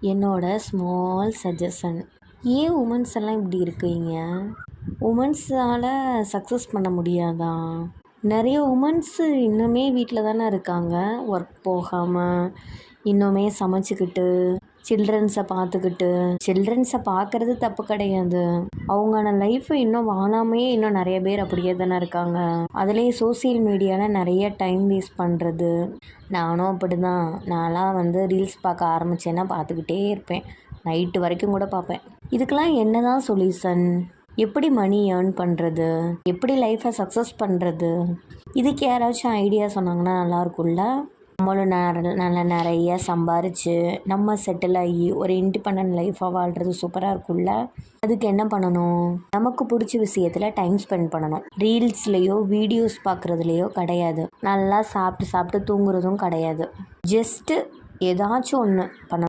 என்னோட small suggestion. ஏன் women's எல்லாம் இப்படி இருக்கீங்க? உமன்ஸால் சக்ஸஸ் பண்ண முடியாதா? நிறைய உமன்ஸு இன்னுமே வீட்டில் தானே இருக்காங்க, ஒர்க் போகாமல் இன்னுமே சமைச்சிக்கிட்டு சில்ட்ரன்ஸை பார்க்குறது தப்பு கிடையாது. அவங்களோட லைஃப்பை இன்னும் வாழாமையே இன்னும் நிறைய பேர் அப்படியே தானே இருக்காங்க. அதுலேயும் சோசியல் மீடியாவில் நிறைய டைம் வேஸ்ட் பண்ணுறது. நானும் அப்படி தான். நான்லாம் ரீல்ஸ் பார்க்க ஆரம்பித்தேன்னா பார்த்துக்கிட்டே இருப்பேன், நைட்டு வரைக்கும் கூட பார்ப்பேன். இதுக்கெல்லாம் என்ன தான் சொல்யூஷன்? எப்படி மணி ஏர்ன் பண்ணுறது? எப்படி லைஃப்பை சக்ஸஸ் பண்ணுறது? இதுக்கு யாராச்சும் ஐடியா சொன்னாங்கன்னா நல்லாயிருக்கும்ல. நம்மளும் நிறைய சம்பாரித்து நம்ம செட்டில் ஆகி ஒரு இண்டிபெண்ட் லைஃப்பாக வாழ்கிறது சூப்பராக இருக்கும்ல. அதுக்கு என்ன பண்ணணும்? நமக்கு பிடிச்ச விஷயத்தில் டைம் ஸ்பெண்ட் பண்ணணும். ரீல்ஸ்லேயோ வீடியோஸ் பார்க்குறதுலையோ கிடையாது. நல்லா சாப்பிட்டு தூங்குறதும் கிடையாது. ஜஸ்ட்டு ஏதாச்சும் ஒன்று பண்ணணும்.